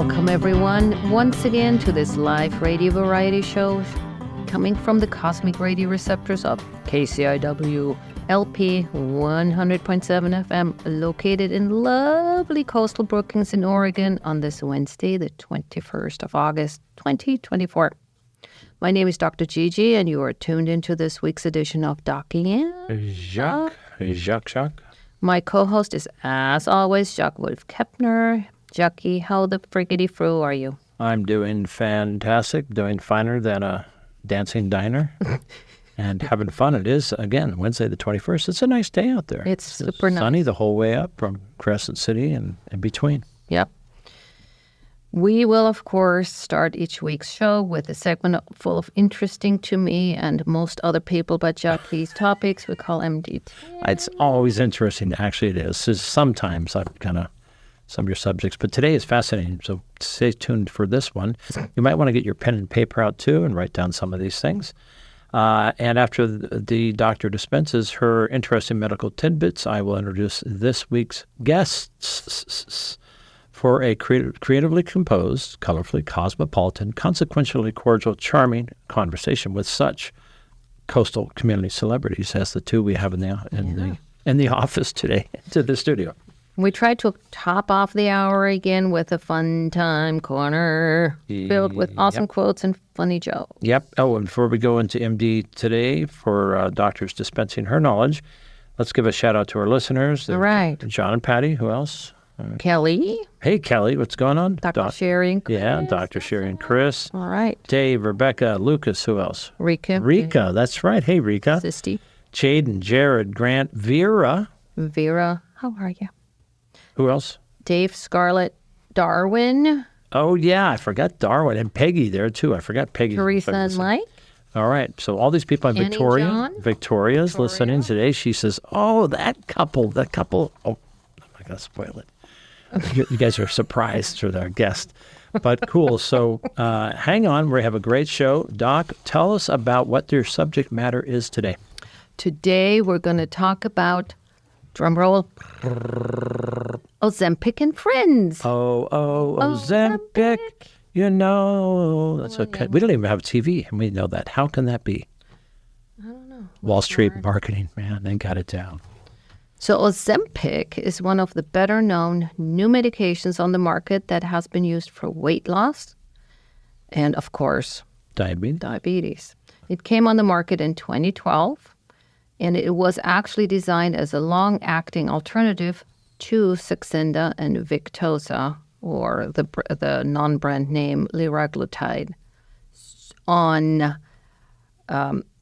Welcome, everyone, once again to this live radio variety show coming from the cosmic radio receptors of KCIW LP 100.7 FM, located in lovely coastal Brookings in Oregon on this Wednesday, the 21st of August, 2024. My name is Dr. Gigi, and you are tuned into this week's edition of Docking In. Jacques. Jacques. My co-host is, as always, Jacques Wolf-Kepner. Jackie, how the friggity-froo are you? I'm doing fantastic, doing finer than a dancing diner, and having fun. It is, again, Wednesday the 21st. It's a nice day out there. It's super nice. Sunny the whole way up from Crescent City and in between. Yep. We will, of course, start each week's show with a segment full of interesting to me and most other people but Jackie's topics we call MDT. It's always interesting. Actually, it is. Sometimes I've kind of some of your subjects, but today is fascinating, so stay tuned for this one. You might want to get your pen and paper out, too, and write down some of these things. And after the doctor dispenses her interesting medical tidbits, I will introduce this week's guests for a creatively composed, colorfully cosmopolitan, consequentially cordial, charming conversation with such coastal community celebrities as the two we have in the office today, to the studio. We tried to top off the hour again with a fun time corner filled with awesome quotes and funny jokes. Yep. Oh, and before we go into MD today for doctors dispensing her knowledge, let's give a shout out to our listeners. All right. John and Patty. Who else? Kelly. Hey, Kelly. What's going on? Dr. Sherry and Chris. Yeah, Dr. Sherry and Chris. All right. Dave, Rebecca, Lucas. Who else? Rika. That's right. Hey, Rika. Sisty. Jaden, Jared, Grant, Vera. How are you? Who else? Dave, Scarlett, Darwin. Oh, yeah, I forgot Darwin. And Peggy there, too. I forgot Peggy. Teresa and Mike. All right. So all these people. Annie, Victoria. John. Victoria's listening today. She says, oh, that couple. Oh, I'm not going to spoil it. You guys are surprised for our guest. But cool. So hang on. We have a great show. Doc, tell us about what your subject matter is today. Today we're going to talk about, drum roll, Ozempic and Friends. Ozempic. You know, that's okay. We don't even have TV, and we know that. How can that be? I don't know. Wall Street marketing, man, they got it down. So Ozempic is one of the better-known new medications on the market that has been used for weight loss and, of course, diabetes. It came on the market in 2012, and it was actually designed as a long-acting alternative to Saxenda and Victoza, or the non-brand name liraglutide.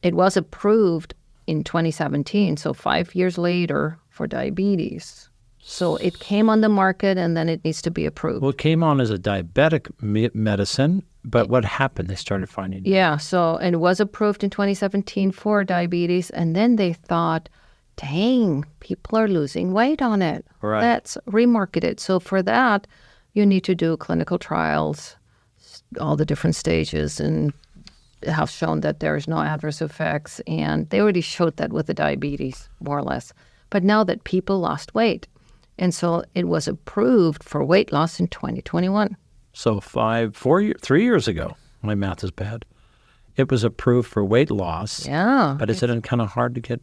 It was approved in 2017, so 5 years later, for diabetes. So it came on the market, and then it needs to be approved. Well, it came on as a diabetic medicine, but what happened? They started finding it. Yeah, and it was approved in 2017 for diabetes, and then they thought, dang, people are losing weight on it. Right. Let's remarket it. So for that, you need to do clinical trials, all the different stages, and have shown that there is no adverse effects. And they already showed that with the diabetes, more or less. But now that people lost weight. And so it was approved for weight loss in 2021. So 3 years ago, my math is bad, it was approved for weight loss. Yeah. But is it kind of hard to get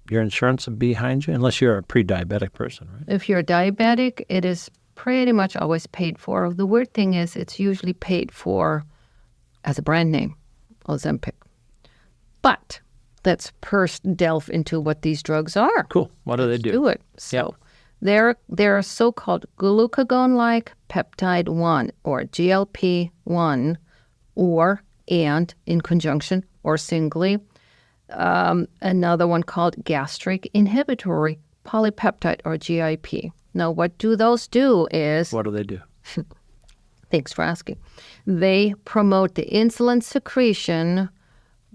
your insurance behind you, unless you're a pre-diabetic person, right? If you're diabetic, it is pretty much always paid for. The weird thing is it's usually paid for as a brand name, Ozempic. But let's first delve into what these drugs are. Cool. What do they do? Do it. So they're so-called glucagon-like peptide 1, or GLP-1, and in conjunction or singly, another one called gastric inhibitory polypeptide, or GIP. Now, what do those do is... What do they do? Thanks for asking. They promote the insulin secretion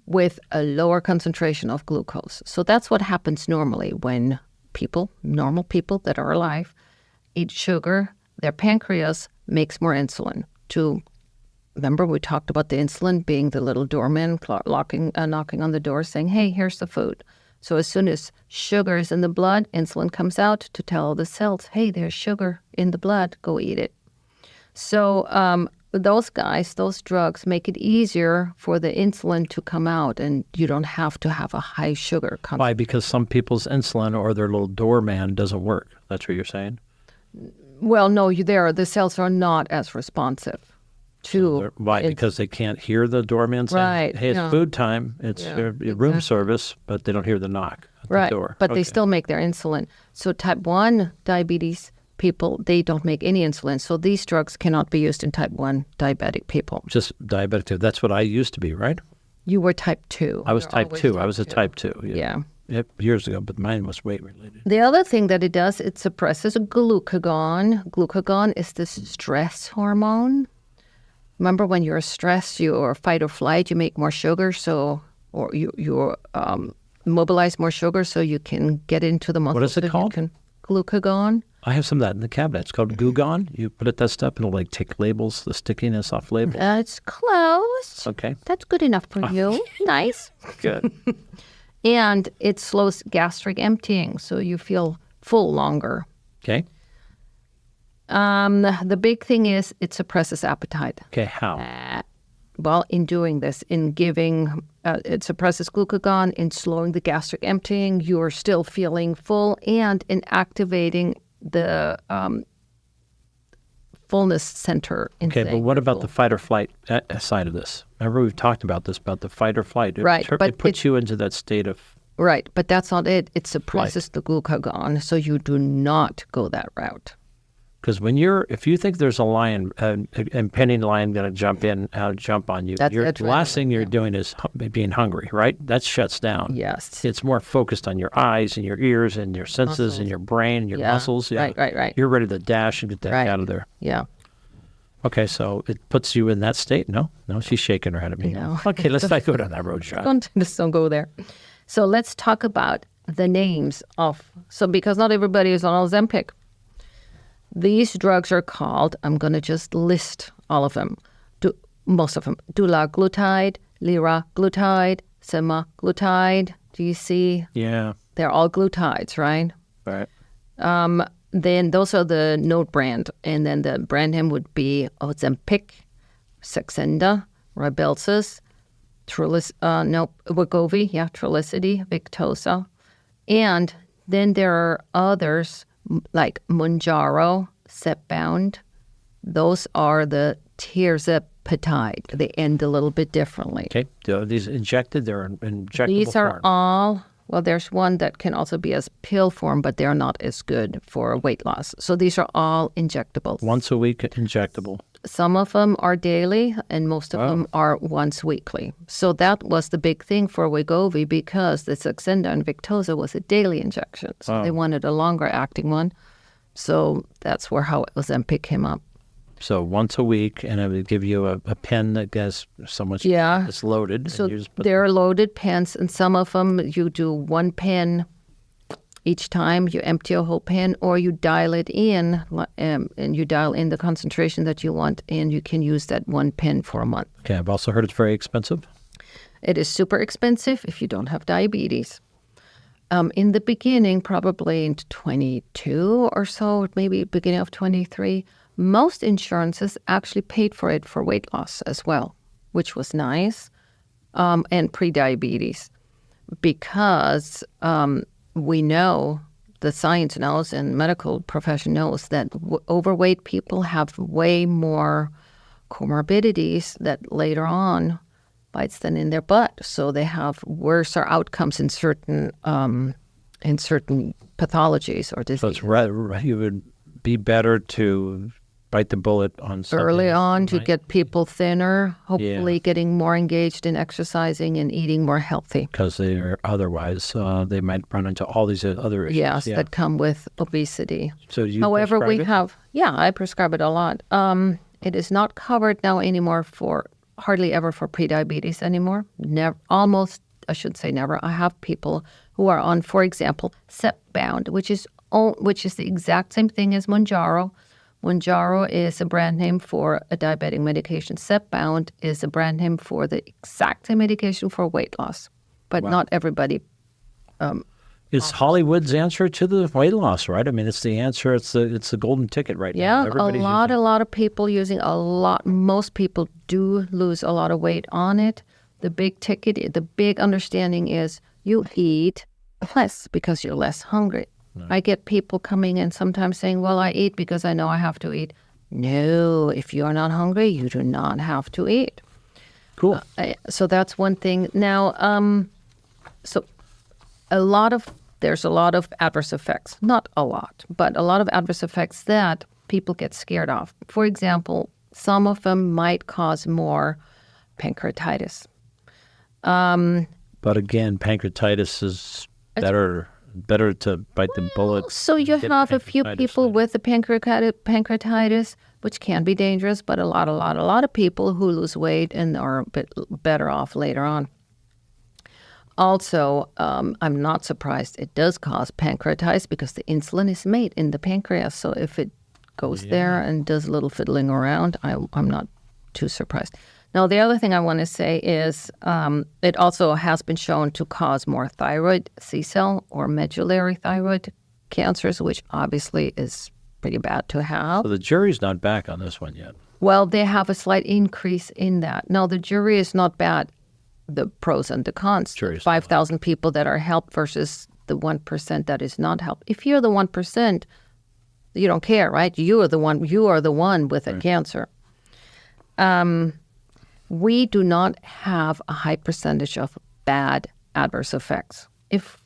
with a lower concentration of glucose. So that's what happens normally when normal people that are alive, eat sugar. Their pancreas makes more insulin. Remember, we talked about the insulin being the little doorman knocking on the door saying, hey, here's the food. So as soon as sugar is in the blood, insulin comes out to tell the cells, hey, there's sugar in the blood, go eat it. So those drugs make it easier for the insulin to come out, and you don't have to have a high sugar content. Why? Because some people's insulin or their little doorman doesn't work. That's what you're saying? Well, no, the cells are not as responsive to. Why? Because they can't hear the doorman saying, Right, hey, it's food time, it's room service, but they don't hear the knock at the door. But they still make their insulin. So type 1 diabetes people, they don't make any insulin. So these drugs cannot be used in type 1 diabetic people. Just diabetic too. That's what I used to be, right? You were type 2. I was type 2. I was a type 2. Yeah. Years ago, but mine was weight related. The other thing that it does, it suppresses glucagon. Glucagon is the stress hormone. Remember when you're stressed, you're fight or flight, you make more sugar, or you mobilize more sugar so you can get into the muscles. What is it called? Glucagon. I have some of that in the cabinet. It's called Gugon. You put it that stuff, and it'll take labels, the stickiness off labels. It's close. Okay. That's good enough for you. Nice. Good. And it slows gastric emptying, so you feel full longer. Okay. The big thing is it suppresses appetite. Okay, how? Well, in doing this, in giving, it suppresses glucagon, in slowing the gastric emptying, you're still feeling full, and in activating the fullness center. Okay, but what about the fight or flight side of this? Remember we've talked about this, about the fight or flight. Right. It puts you into that state of... Right, but that's not it. It suppresses the glucagon, so you do not go that route. Because if you think there's a lion, an impending lion going to jump on you, the last thing you're doing is being hungry, right? That shuts down. Yes. It's more focused on your eyes and your ears and your senses muscles. And your brain and your muscles. Yeah. Right. You're ready to dash and get that out of there. Yeah. Okay, so it puts you in that state? No, she's shaking her head at me. No. Okay, let's not go down that road, Jacques. Just don't go there. So let's talk about the names of... So because not everybody is on Ozempic. These drugs are called, I'm going to just list all of them, most of them, dulaglutide, liraglutide, semaglutide. Do you see? Yeah. They're all glutides, right? Right. Then those are the note brand. And then the brand name would be Ozempic, Saxenda, Rybelsus, Wegovy, Trulicity, Victoza. And then there are others like Mounjaro, Zepbound. Those are the tirzepatide. They end a little bit differently. Okay. Are these injected? They're in injectable These are form. all, well, there's one that can also be as pill form, but they're not as good for weight loss. So these are all injectables. Once a week injectable. Some of them are daily, and most of them are once weekly. So that was the big thing for Wegovy, because the Saxenda and Victoza was a daily injection. So they wanted a longer-acting one. So that's how Ozempic came up. So once a week, and it would give you a pen that has so much. It's loaded. So they're loaded pens, and some of them you do one pen each time. You empty a whole pen, or you dial it in, and you dial in the concentration that you want, and you can use that one pen for a month. Okay, I've also heard it's very expensive. It is super expensive if you don't have diabetes. In the beginning, probably in 22 or so, maybe beginning of 23, most insurances actually paid for it for weight loss as well, which was nice, and pre-diabetes, because we know, the science knows and medical profession knows that overweight people have way more comorbidities that later on bites them in their butt. So they have worse outcomes in certain pathologies or diseases. So you would be better to bite the bullet on something early on to get people thinner, hopefully getting more engaged in exercising and eating more healthy. Because otherwise they might run into all these other issues. Yes, that come with obesity. So you However, we prescribe it? have, I prescribe it a lot. It is not covered now anymore hardly ever for prediabetes anymore. Never, almost, I should say never. I have people who are on, for example, Zepbound, which is the exact same thing as Mounjaro. Mounjaro is a brand name for a diabetic medication. Zepbound is a brand name for the exact same medication for weight loss. But not everybody It's Hollywood's answer to the weight loss, right? I mean, it's the answer. It's the golden ticket right now. Yeah, a lot of people using most people do lose a lot of weight on it. The big understanding is you eat less because you're less hungry. Right. I get people coming in sometimes saying, well, I eat because I know I have to eat. No, if you're not hungry, you do not have to eat. Cool. So that's one thing. Now, so there's a lot of adverse effects. Not a lot, but a lot of adverse effects that people get scared of. For example, some of them might cause more pancreatitis. But again, pancreatitis is better to bite the bullet. So you have a few people with the pancreatitis, which can be dangerous, but a lot of people who lose weight and are a bit better off later on. Also, I'm not surprised it does cause pancreatitis because the insulin is made in the pancreas. So if it goes there and does a little fiddling around, I'm not too surprised. Now, the other thing I want to say is it also has been shown to cause more thyroid C-cell or medullary thyroid cancers, which obviously is pretty bad to have. So the jury's not back on this one yet. Well, they have a slight increase in that. Now, the jury is not bad. The pros and the cons. 5,000 people that are helped versus the 1% that is not helped. If you're the 1%, you don't care, right? You are the one with a cancer. We do not have a high percentage of bad adverse effects. If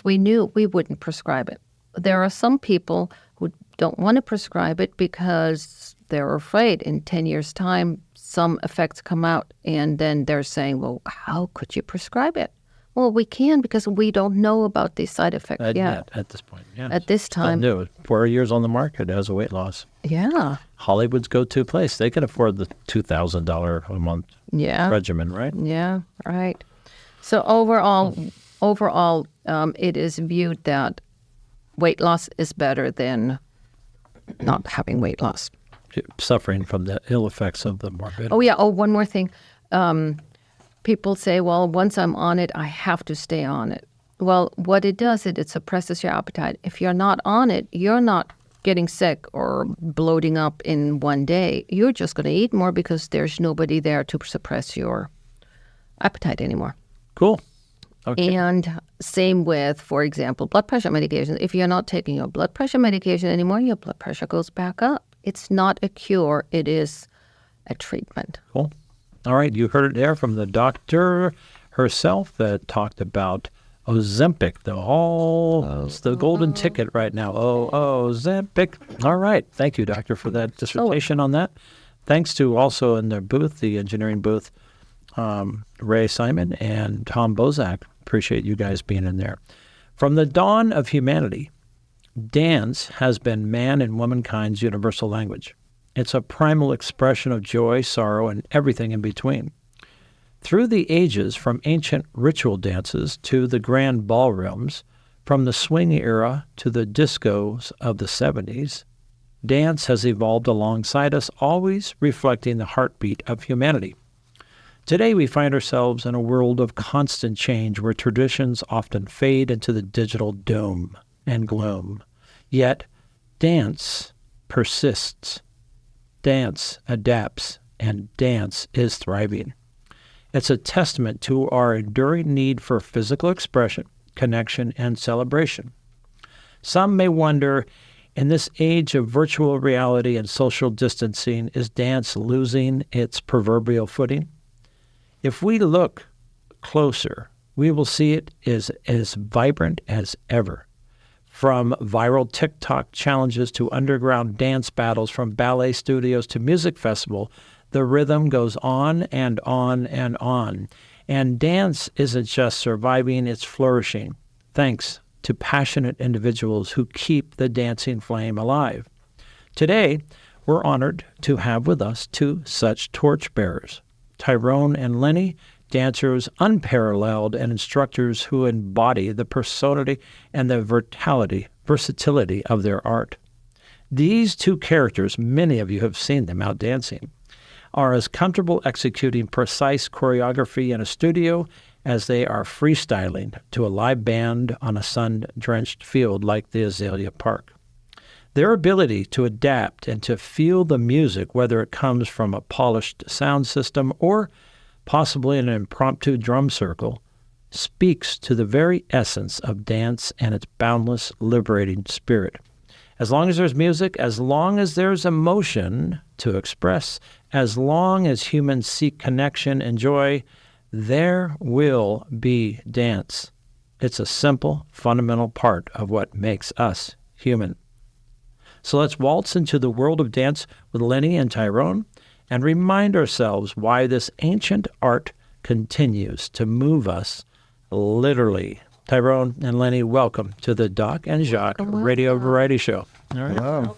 we knew, we wouldn't prescribe it. There are some people who don't want to prescribe it because they're afraid in 10 years' time some effects come out, and then they're saying, well, how could you prescribe it? Well, we can because we don't know about these side effects yet. At this point, yeah. At this time. Still new. 4 years on the market as a weight loss. Yeah. Hollywood's go-to place. They can afford the $2,000 a month regimen, right? Yeah, right. So overall, it is viewed that weight loss is better than not having weight loss. Suffering from the ill effects of the morbidity. Oh, yeah. Oh, one more thing. People say, well, once I'm on it, I have to stay on it. Well, what it does, it suppresses your appetite. If you're not on it, you're not getting sick or bloating up in one day. You're just going to eat more because there's nobody there to suppress your appetite anymore. Cool. Okay. And same with, for example, blood pressure medication. If you're not taking your blood pressure medication anymore, your blood pressure goes back up. It's not a cure. It is a treatment. Cool. All right. You heard it there from the doctor herself that talked about Ozempic. It's the golden ticket right now. Ozempic. All right. Thank you, doctor, for that dissertation on that. Thanks to also in their booth, the engineering booth, Ray Simon and Tom Bozak. Appreciate you guys being in there. From the dawn of humanity, dance has been man and womankind's universal language. It's a primal expression of joy, sorrow, and everything in between. Through the ages, from ancient ritual dances to the grand ballrooms, from the swing era to the discos of the 70s, dance has evolved alongside us, always reflecting the heartbeat of humanity. Today, we find ourselves in a world of constant change where traditions often fade into the digital doom and gloom. Yet, dance persists. Dance adapts, and dance is thriving. It's a testament to our enduring need for physical expression, connection, and celebration. Some may wonder, in this age of virtual reality and social distancing, is dance losing its proverbial footing? If we look closer, we will see it is as vibrant as ever. From viral TikTok challenges to underground dance battles, from ballet studios to music festival, the rhythm goes on and on and on. And dance isn't just surviving, it's flourishing, thanks to passionate individuals who keep the dancing flame alive. Today, we're honored to have with us two such torchbearers, Tyrone and Linnie, dancers unparalleled and instructors who embody the personality and the versatility of their art. These two characters, many of you have seen them out dancing, are as comfortable executing precise choreography in a studio as they are freestyling to a live band on a sun-drenched field like the Azalea Park. Their ability to adapt and to feel the music, whether it comes from a polished sound system or possibly an impromptu drum circle, speaks to the very essence of dance and its boundless, liberating spirit. As long as there's music, as long as there's emotion to express, as long as humans seek connection and joy, there will be dance. It's a simple, fundamental part of what makes us human. So let's waltz into the world of dance with Linnie and Tyrone and remind ourselves why this ancient art continues to move us literally. Tyrone and Linnie, welcome to the Doc and Jacques Radio Variety Show. All right. Hello.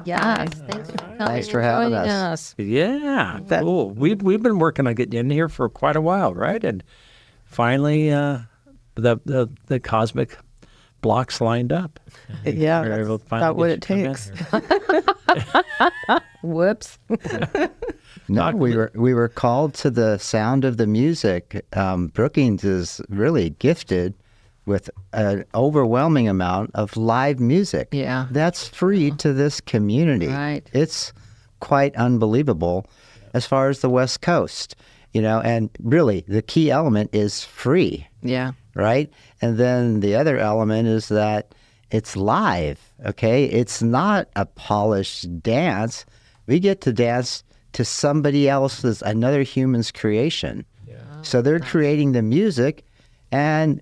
Yes, thanks for coming. Thanks for having joining us. Yeah, cool. We've been working on getting you in here for quite a while, right? And finally, the cosmic blocks lined up. Yeah, We're able to that's finally about what get it you to come in takes. here. Whoops. No, Doc, we were called to the sound of the music. Brookings is really gifted with an overwhelming amount of live music. Yeah. That's free to this community. Right. It's quite unbelievable as far as the West Coast, and really the key element is free, Yeah. right? And then the other element is that it's live, okay? It's not a polished dance. We get to dance to somebody else's, another human's creation. Yeah. So they're creating the music, and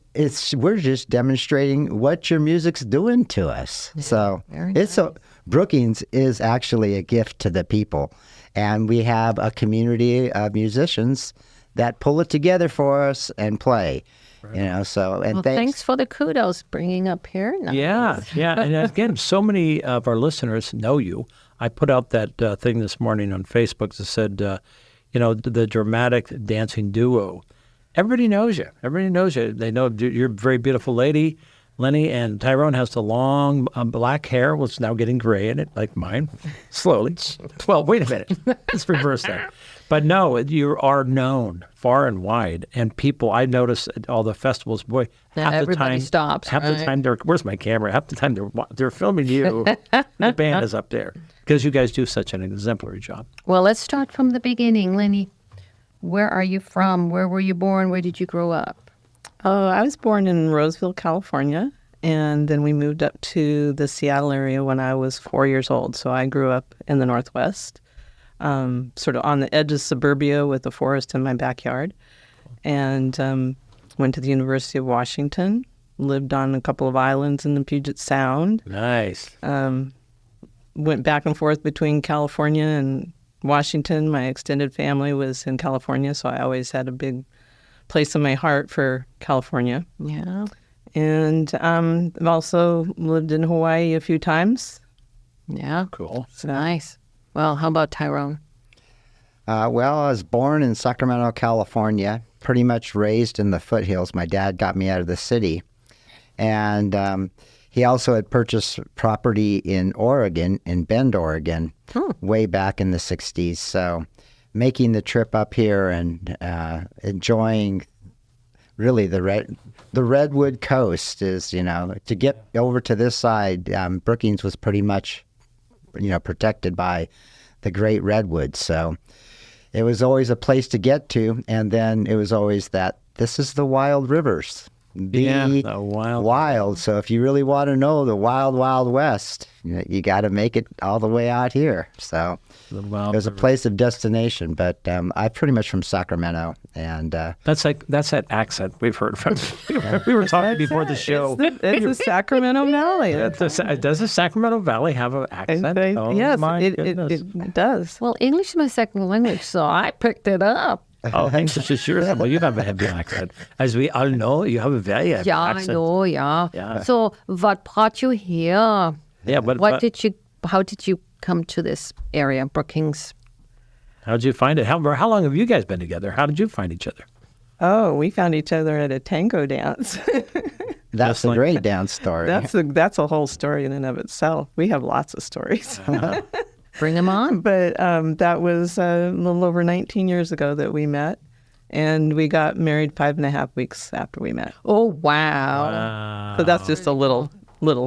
we're just demonstrating what your music's doing to us. Yeah, so Brookings is actually a gift to the people, and we have a community of musicians that pull it together for us and play. Right. Thanks for the kudos bringing up here. Nice. Yeah. And again, so many of our listeners know you. I put out that thing this morning on Facebook that said, the dramatic dancing duo. Everybody knows you. They know you're a very beautiful lady, Linnie, and Tyrone has the long black hair, which is now getting gray in it, like mine, slowly. Well, wait a minute. Let's reverse that. But no, you are known far and wide, and people, I notice at all the festivals, boy, Now half the everybody time, stops, half right? the time where's my camera? Half the time they're filming you. The band is up there because you guys do such an exemplary job. Well, let's start from the beginning, Linnie. Where are you from? Where were you born? Where did you grow up? I was born in Roseville, California, and then we moved up to the Seattle area when I was 4 years old. So I grew up in the Northwest, sort of on the edge of suburbia with a forest in my backyard, and went to the University of Washington, lived on a couple of islands in the Puget Sound. Nice. Went back and forth between California and Washington. My extended family was in California, so I always had a big place in my heart for California. Yeah. And I've also lived in Hawaii a few times. Yeah. Cool. Nice. Well, how about Tyrone? I was born in Sacramento, California, pretty much raised in the foothills. My dad got me out of the city. And he also had purchased property in Oregon, in Bend, Oregon, way back in the 60s. So making the trip up here and enjoying really the Redwood Coast is, to get over to this side, Brookings was pretty much, protected by the great redwoods. So it was always a place to get to. And then it was always that this is the wild rivers. The wild. So if you really want to know the wild, wild west, you got to make it all the way out here. So it was a place of destination. But I'm pretty much from Sacramento, and that's that accent we've heard from. We were talking before the show. It's the Sacramento Valley. Does the Sacramento Valley have an accent? Yes, my it goodness. does. Well, English is my second language, so I picked it up. Oh, English is yours. Well, you have a heavy accent. As we all know, you have a very heavy accent. I know, yeah. Yeah. So what brought you here? Yeah, but How did you come to this area, Brookings? how did you find it? How long have you guys been together? How did you find each other? Oh, we found each other at a tango dance. that's a great dance story. That's a whole story in and of itself. We have lots of stories. Bring them on. But that was a little over 19 years ago that we met. and we got married 5.5 weeks after we met. Oh, wow. So that's just a little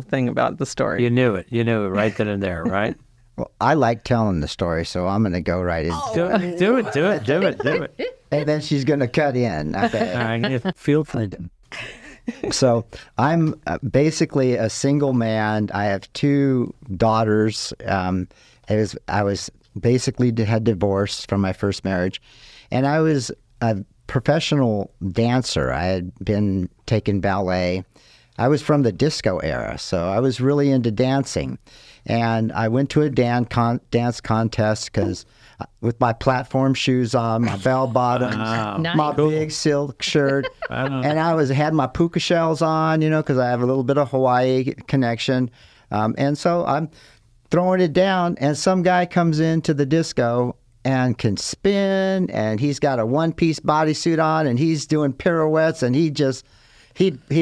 thing about the story. You knew it. You knew it right then and there, right? Well, I like telling the story, so I'm going to go right in. Do it. And then she's going to cut in. Okay. Feel free. So I'm basically a single man. I have 2 daughters. I was basically had divorced from my first marriage, and I was a professional dancer. I had been taking ballet. I was from the disco era, so I was really into dancing. And I went to a dance contest because with my platform shoes on, my bell bottoms, my big silk shirt, and I had my puka shells on, because I have a little bit of Hawaii connection. And so I'm throwing it down, and some guy comes into the disco and can spin, and he's got a one-piece bodysuit on, and he's doing pirouettes, and he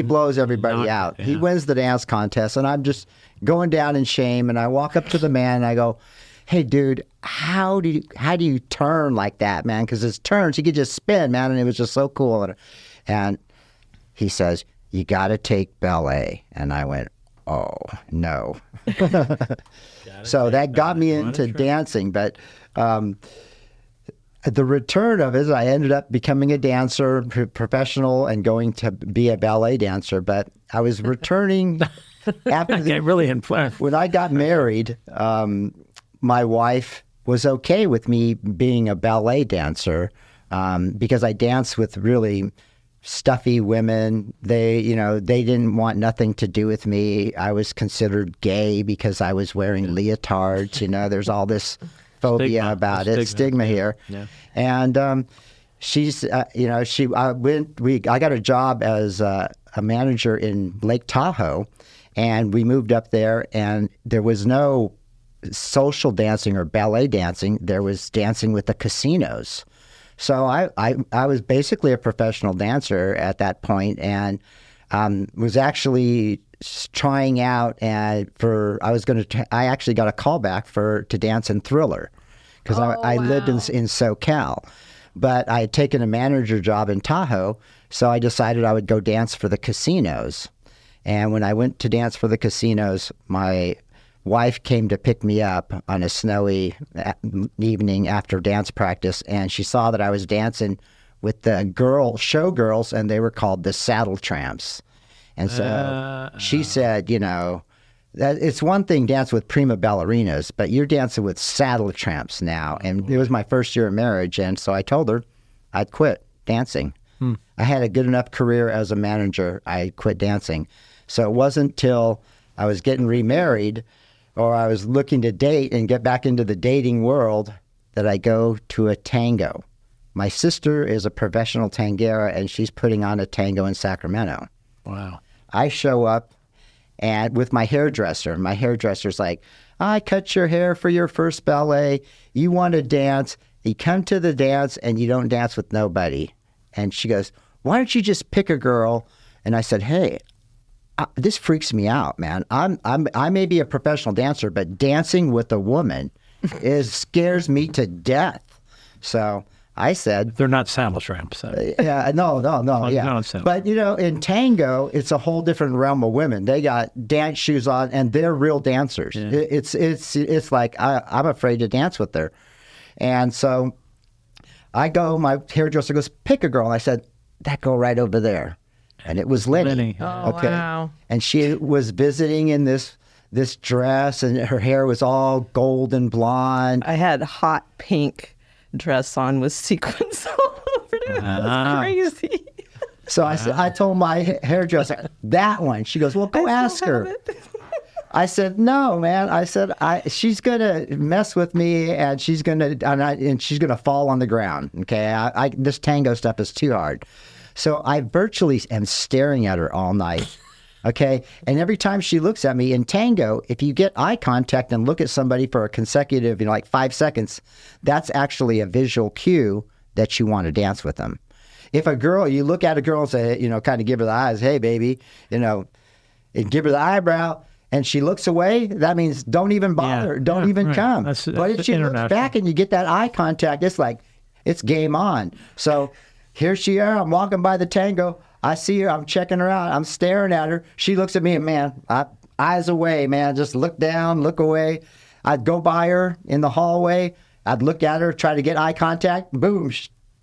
blows everybody out. Yeah. He wins the dance contest, and I'm just going down in shame. And I walk up to the man, and I go, "Hey, dude, how do you turn like that, man? Because his turns, he could just spin, man, and it was just so cool." And he says, "You got to take ballet." And I went, "Oh no." So that got me into dancing, but. The return of it, I ended up becoming a dancer, professional, and going to be a ballet dancer. But I was returning after when I got married. My wife was okay with me being a ballet dancer because I danced with really stuffy women. They didn't want nothing to do with me. I was considered gay because I was wearing leotards. There's all this phobia about it, stigma here. Yeah. And she's, I got a job as a manager in Lake Tahoe, and we moved up there, and there was no social dancing or ballet dancing. There was dancing with the casinos. So I was basically a professional dancer at that point, and was actually trying out I actually got a call back to dance in Thriller because I lived in SoCal, but I had taken a manager job in Tahoe, so I decided I would go dance for the casinos. And when I went to dance for the casinos, my wife came to pick me up on a snowy evening after dance practice, and she saw that I was dancing with the showgirls, and they were called the Saddle Tramps. And so she said, that it's one thing dance with prima ballerinas, but you're dancing with saddle tramps now. And it was my first year of marriage, and so I told her I'd quit dancing. I had a good enough career as a manager. I quit dancing. So it wasn't till I was getting remarried or I was looking to date and get back into the dating world that I go to a tango. My sister is a professional tangera, and she's putting on a tango in Sacramento. Wow. I show up and with my hairdresser. My hairdresser's like, "I cut your hair for your first ballet. You want to dance. You come to the dance and you don't dance with nobody." And she goes, "Why don't you just pick a girl?" And I said, "Hey, this freaks me out, man. I may be a professional dancer, but dancing with a woman scares me to death." So I said, "They're not saddle tramps." Yeah, no, yeah. No, but in tango, it's a whole different realm of women. They got dance shoes on, and they're real dancers. Yeah. It's like I'm afraid to dance with her, and so I go. My hairdresser goes, "Pick a girl," and I said, "That girl right over there," and it was Linnie. Oh, okay. Wow! And she was visiting in this dress, and her hair was all golden blonde. I had hot pink dress on with sequins all over it. It was crazy. So I told my hairdresser, "That one." She goes, "Well, go ask her." I said, "No, man." I said, "She's gonna mess with me, and she's gonna fall on the ground." Okay, this tango stuff is too hard. So I virtually am staring at her all night. Okay, and every time she looks at me in tango, if you get eye contact and look at somebody for a consecutive, like 5 seconds, that's actually a visual cue that you want to dance with them. If you look at a girl and say, kind of give her the eyes, "Hey, baby," and give her the eyebrow, and she looks away, that means don't even bother, don't even come. But if she looks back and you get that eye contact, it's like, it's game on. So here she are. I'm walking by the tango. I see her. I'm checking her out. I'm staring at her. She looks at me, and man, eyes away, man. Just look down, look away. I'd go by her in the hallway. I'd look at her, try to get eye contact. Boom.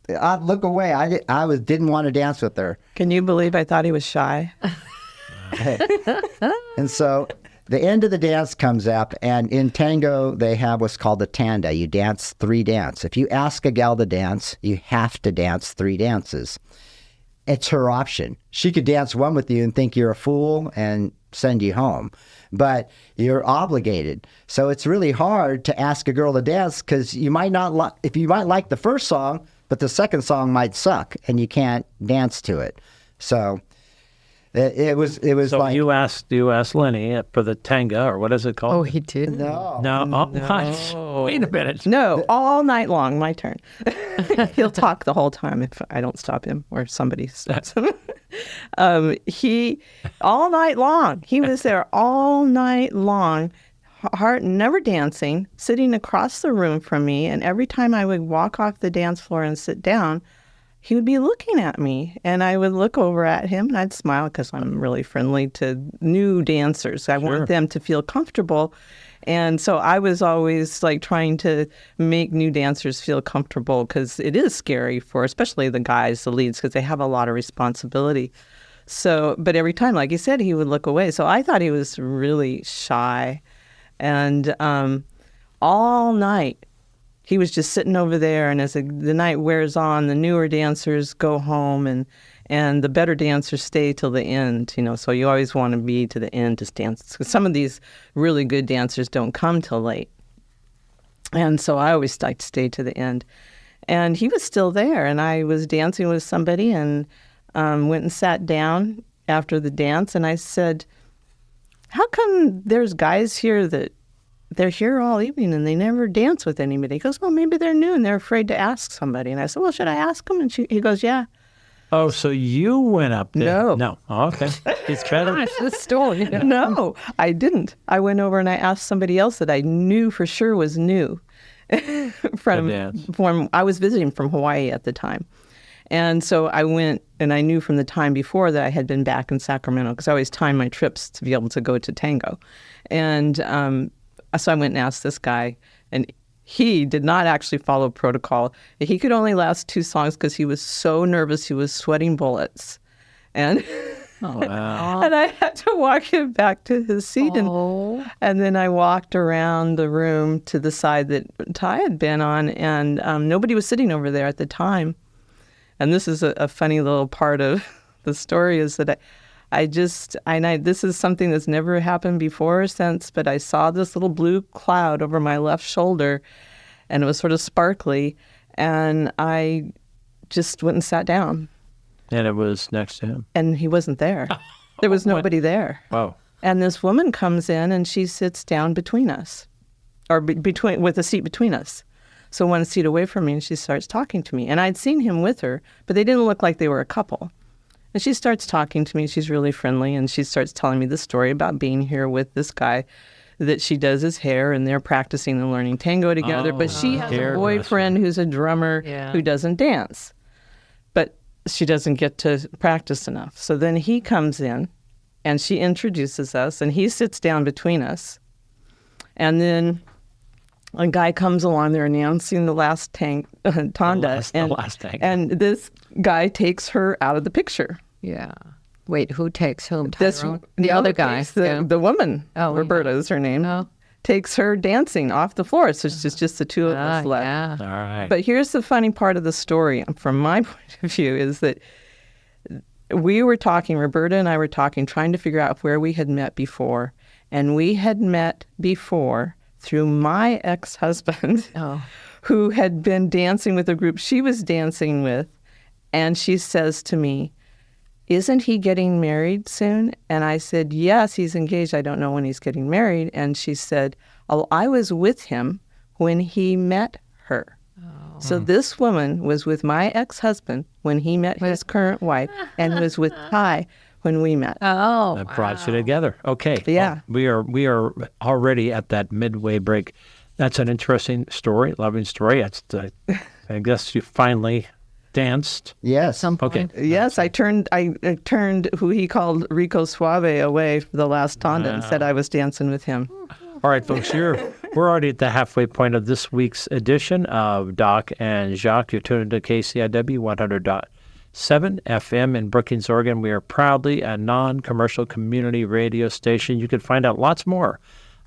I'd look away. I didn't want to dance with her. Can you believe I thought he was shy? And so the end of the dance comes up, and in tango, they have what's called the tanda. You dance 3 dances. If you ask a gal to dance, you have to dance 3 dances. It's her option. She could dance one with you and think you're a fool and send you home, but you're obligated. So it's really hard to ask a girl to dance because you might not if you might like the first song, but the second song might suck and you can't dance to it. So it was So like you asked Linnie for the tanga, or what is it called? Oh, he did? no. What? Wait a minute. No, all night long, my turn. He'll talk the whole time if I don't stop him or somebody stops him. He, all night long, he was there all night long, heart never dancing, sitting across the room from me. And every time I would walk off the dance floor and sit down, he would be looking at me, and I would look over at him, and I'd smile because I'm really friendly to new dancers. I want them to feel comfortable. And so I was always like trying to make new dancers feel comfortable because it is scary for especially the guys, the leads, because they have a lot of responsibility. So, but every time, like you said, he would look away. So I thought he was really shy. And all night, he was just sitting over there, and as the night wears on, the newer dancers go home, and the better dancers stay till the end. You know, so you always want to be to the end to dance. Because some of these really good dancers don't come till late, and so I always like to stay to the end. And he was still there, and I was dancing with somebody, and went and sat down after the dance, and I said, "How come there's guys here that?" They're here all evening and they never dance with anybody. He goes, well, maybe they're new and they're afraid to ask somebody. And I said, well, should I ask them? And he goes, yeah. Oh, so you went up there? No. No. Oh, okay. It's better. Gosh, this story. No, I didn't. I went over and I asked somebody else that I knew for sure was new from I was visiting from Hawaii at the time. And so I went, and I knew from the time before that I had been back in Sacramento because I always time my trips to be able to go to tango. And so I went and asked this guy, and he did not actually follow protocol. He could only last 2 songs because he was so nervous. He was sweating bullets. And Oh, wow. and I had to walk him back to his seat. And then I walked around the room to the side that Ty had been on, and nobody was sitting over there at the time. And this is a funny little part of the story is that this is something that's never happened before or since, but I saw this little blue cloud over my left shoulder, and it was sort of sparkly, and I just went and sat down. And it was next to him. And he wasn't there. There was nobody there. Wow. And this woman comes in, and she sits down between us, or with a seat between us. So 1 seat away from me, and she starts talking to me. And I'd seen him with her, but they didn't look like they were a couple. And she starts talking to me. She's really friendly, and she starts telling me the story about being here with this guy that she does his hair, and they're practicing and learning tango together. But she has a boyfriend who's a drummer who doesn't dance. But she doesn't get to practice enough. So then he comes in, and she introduces us, and he sits down between us. And then a guy comes along there announcing the last tanda. The last tanga. And this guy takes her out of the picture. Yeah. Wait, who takes whom? This, Tyrone? The other guy. takes the woman, Roberta is her name, takes her dancing off the floor. So it's just the two of us left. Yeah. All right. But here's the funny part of the story, from my point of view, is that we were talking, Roberta and I were talking, trying to figure out where we had met before. And we had met before through my ex-husband, who had been dancing with a group she was dancing with. And she says to me, isn't he getting married soon? And I said, yes, he's engaged. I don't know when he's getting married. And she said, oh, I was with him when he met her. Oh. So this woman was with my ex-husband when he met his current wife, and was with Ty when we met. Oh, that brought you together. Okay. Yeah. Well, we are already at that midway break. That's an interesting story, loving story. I guess you finally danced. Yes. Some point. Okay. Yes, I turned who he called Rico Suave away for the last tanda and said I was dancing with him. All right, folks, we're already at the halfway point of this week's edition of Doc and Jacques. You're tuned to KCIW 100.7 FM in Brookings, Oregon. We are proudly a non-commercial community radio station. You can find out lots more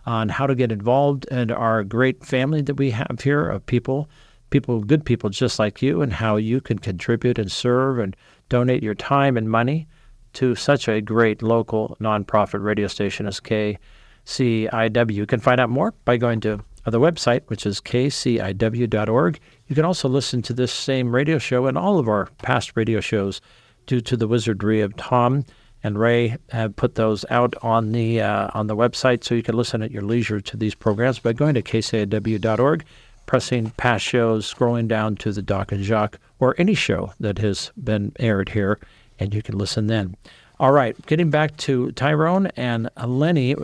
on how to get involved in our great family that we have here of people, good people just like you, and how you can contribute and serve and donate your time and money to such a great local nonprofit radio station as KCIW. You can find out more by going to the website, which is kciw.org. You can also listen to this same radio show and all of our past radio shows due to the wizardry of Tom and Ray have put those out on the website, so you can listen at your leisure to these programs by going to kciw.org, pressing past shows, scrolling down to the Doc and Jacques, or any show that has been aired here, and you can listen then. All right, getting back to Tyrone and Linnie,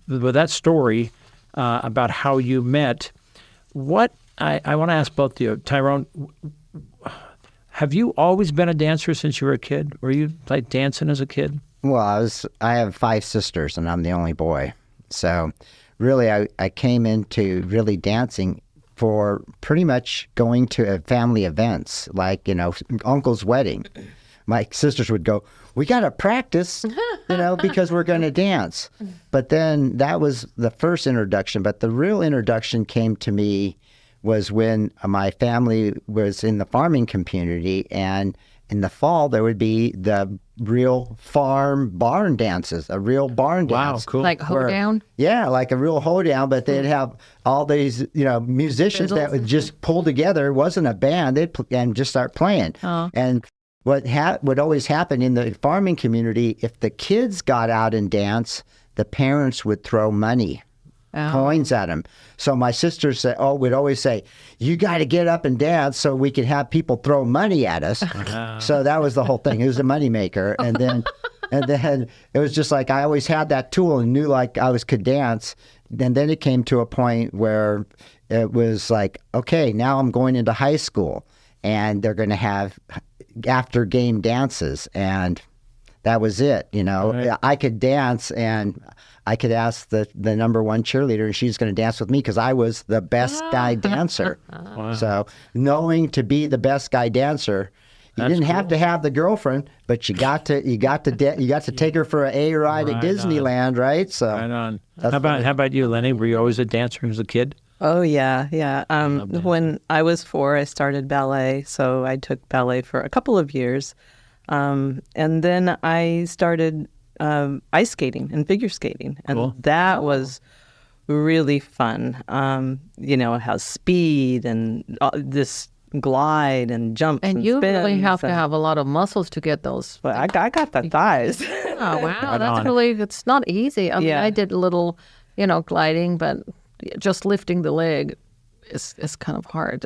with that story about how you met, what I want to ask both of you, Tyrone, have you always been a dancer since you were a kid? Were you like dancing as a kid? Well, I have 5 sisters, and I'm the only boy. So really, I came into really dancing for pretty much going to family events, like, uncle's wedding. My sisters would go, we got to practice, because we're going to dance. But then that was the first introduction. But the real introduction came to me was when my family was in the farming community, and in the fall there would be the real farm barn dances, a real barn dance. Wow, cool. Like hoedown? Yeah, like a real hoedown, but they'd have all these, musicians that would just pull together. It wasn't a band, and just start playing. Oh. And what always happened in the farming community, if the kids got out and danced, the parents would throw money, coins at them. So my sisters would always say, you got to get up and dance so we can have people throw money at us. So that was the whole thing. It was a moneymaker. And then it was just like I always had that tool and knew like I could dance. And then it came to a point where it was like, okay, now I'm going into high school, and they're going to have after game dances, and that was it. Right. I could dance, and I could ask the number one cheerleader, and she's going to dance with me because I was the best guy dancer. Wow. So knowing to be the best guy dancer, you didn't have to have the girlfriend, but you got to take her for an A ride at Disneyland, right? So right on. How about you, Linnie? Were you always a dancer as a kid? Oh, yeah. When I was 4, I started ballet, so I took ballet for a couple of years. And then I started ice skating and figure skating, and Cool. that was really fun. It has speed and this glide and jumps and you really spins have to have a lot of muscles to get those. But I got the thighs. Oh, wow. Right That's on. really, it's not easy. I mean, Yeah. I did a little, gliding, but just lifting the leg is kind of hard.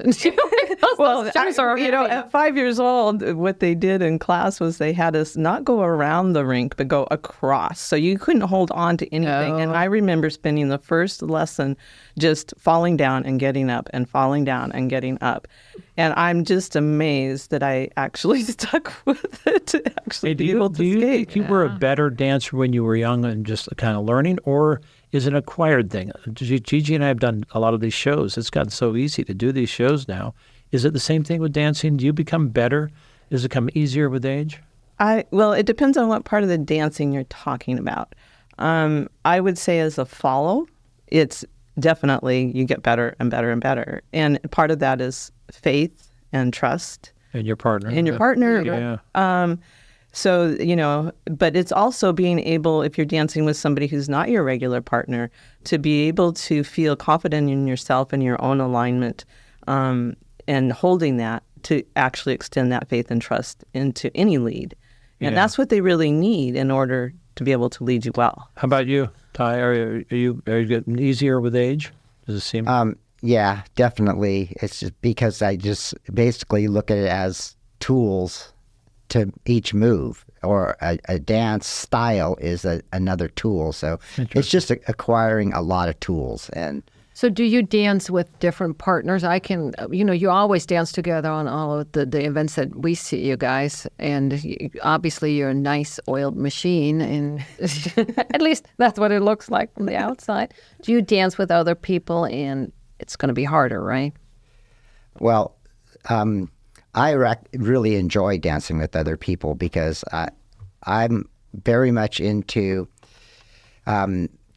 Well, jumps are heavy. at 5 years old, what they did in class was they had us not go around the rink, but go across. So you couldn't hold on to anything. Oh. And I remember spending the first lesson just falling down and getting up and falling down and getting up. And I'm just amazed that I actually stuck with it to actually be able to do you skate. think you were a better dancer when you were young and just kind of learning, or is it an acquired thing? Gigi and I have done a lot of these shows. It's gotten so easy to do these shows now. Is it the same thing with dancing? Do you become better? Does it come easier with age? Well, it depends on what part of the dancing you're talking about. I would say as a follow, it's definitely you get better and better and better. And part of that is faith and trust And your partner? in your partner. Yeah. So, but it's also being able, if you're dancing with somebody who's not your regular partner, to be able to feel confident in yourself and your own alignment, and holding that to actually extend that faith and trust into any lead. And that's what they really need in order to be able to lead you well. How about you, Ty? Are you getting easier with age? Does it seem? Yeah, definitely. It's just because I just basically look at it as tools to each move, or a dance style is another tool. So it's just acquiring a lot of tools, and So do you dance with different partners? I can, you always dance together on all of the events that we see you guys. And obviously you're a nice oiled machine. And at least that's what it looks like from the outside. Do you dance with other people? And it's going to be harder, right? Well, I really enjoy dancing with other people because I'm very much into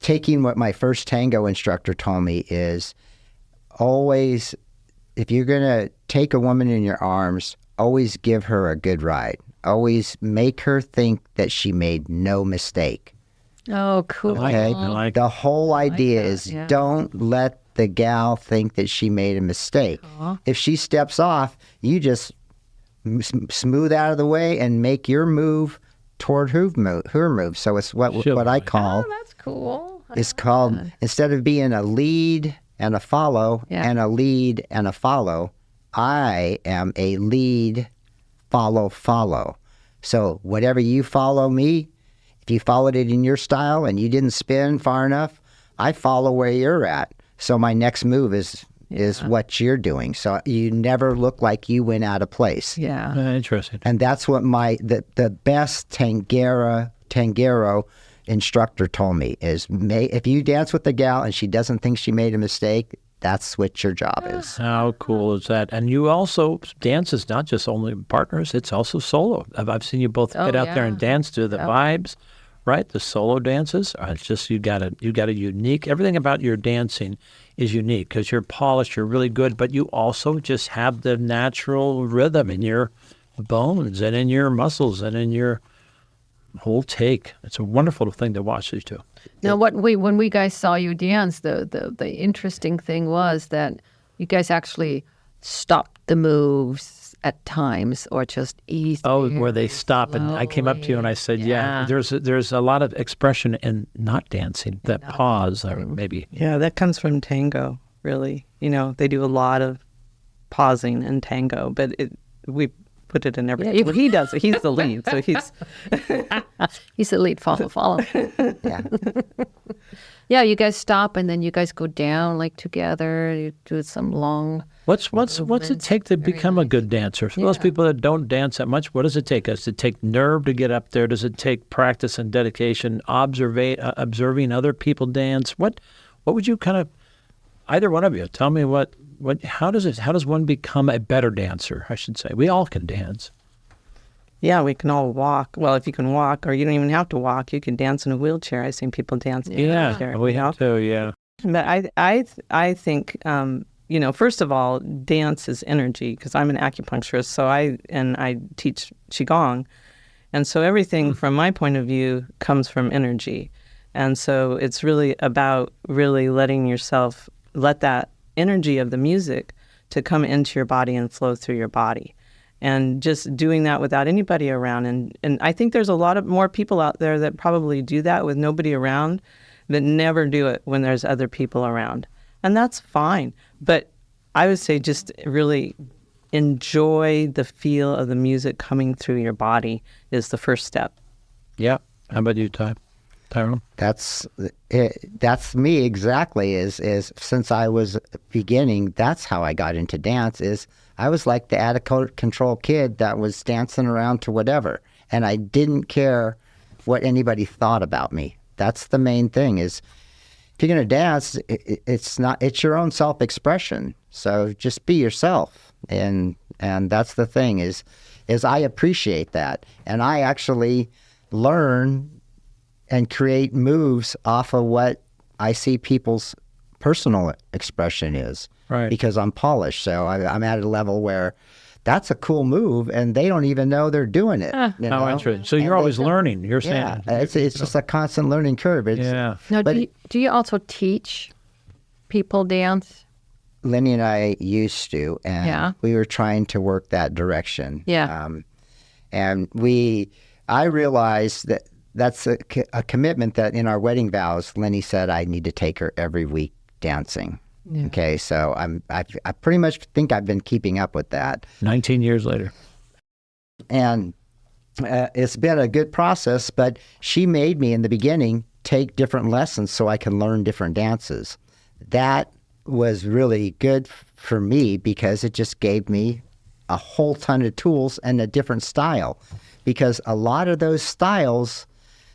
taking what my first tango instructor told me is always, if you're going to take a woman in your arms, always give her a good ride. Always make her think that she made no mistake. Oh, cool. Okay? I like The whole idea is yeah. don't let the gal think that she made a mistake. If she steps off, you just smooth out of the way and make your move toward her move. So it's what I call, that's cool. it's called, instead of being a lead and a follow and a lead and a follow, I am a lead, follow. So whatever you follow me, if you followed it in your style and you didn't spin far enough, I follow where you're at. So my next move is what you're doing. So you never look like you went out of place. Yeah. interesting. And that's what the best tangero instructor told me is if you dance with the gal and she doesn't think she made a mistake, that's what your job is. How cool is that? And you also, dance is not just only partners, it's also solo. I've seen you both get out there and dance to the vibes, right? The solo dances. It's just, you got a unique, everything about your dancing is unique because you're polished, you're really good, but you also just have the natural rhythm in your bones and in your muscles and in your whole take. It's a wonderful thing to watch these two. Now, when we guys saw you dance, the interesting thing was that you guys actually stopped the moves at times, or just eased. Oh, where they stop, and I came up to you and I said, "Yeah, there's a lot of expression in not dancing, that pause, or maybe." Yeah, that comes from tango, really. They do a lot of pausing in tango, but we put it in everything. Well, he does it. He's the lead, so he's the lead. Follow. Yeah. Yeah, you guys stop and then you guys go down like together. You do some long. What's it take to become a good dancer? For those people that don't dance that much, what does it take? Does it take nerve to get up there? Does it take practice and dedication, observing other people dance? What would you kind of, either one of you, tell me how does one become a better dancer, I should say? We all can dance. Yeah, we can all walk. Well, if you can walk, or you don't even have to walk, you can dance in a wheelchair. I've seen people dance in a wheelchair. We have to, yeah. But I think, first of all, dance is energy, because I'm an acupuncturist, so I teach Qigong. And so everything from my point of view comes from energy. And so it's really about really letting yourself, let that energy of the music to come into your body and flow through your body. And just doing that without anybody around. And I think there's a lot of more people out there that probably do that with nobody around, that never do it when there's other people around. And that's fine. But I would say just really enjoy the feel of the music coming through your body is the first step. Yeah. How about you, Tyrone? That's me exactly. Is since I was beginning, that's how I got into dance. Is I was like the out of control kid that was dancing around to whatever, and I didn't care what anybody thought about me. That's the main thing. Is if you're gonna dance, it's your own self-expression. So just be yourself, and that's the thing. Is I appreciate that, and I actually learn and create moves off of what I see people's personal expression is. Right. Because I'm polished. So I'm at a level where that's a cool move and they don't even know they're doing it. How interesting. So you're always learning. You're saying. Yeah, it's just a constant learning curve. Yeah. Now, do you also teach people dance? Linnie and I used to, and we were trying to work that direction. Yeah. And I realized that that's a commitment that in our wedding vows, Linnie said I need to take her every week dancing. Yeah. Okay, so I pretty much think I've been keeping up with that. 19 years later. And it's been a good process, but she made me in the beginning take different lessons so I can learn different dances. That was really good for me because it just gave me a whole ton of tools and a different style. Because a lot of those styles,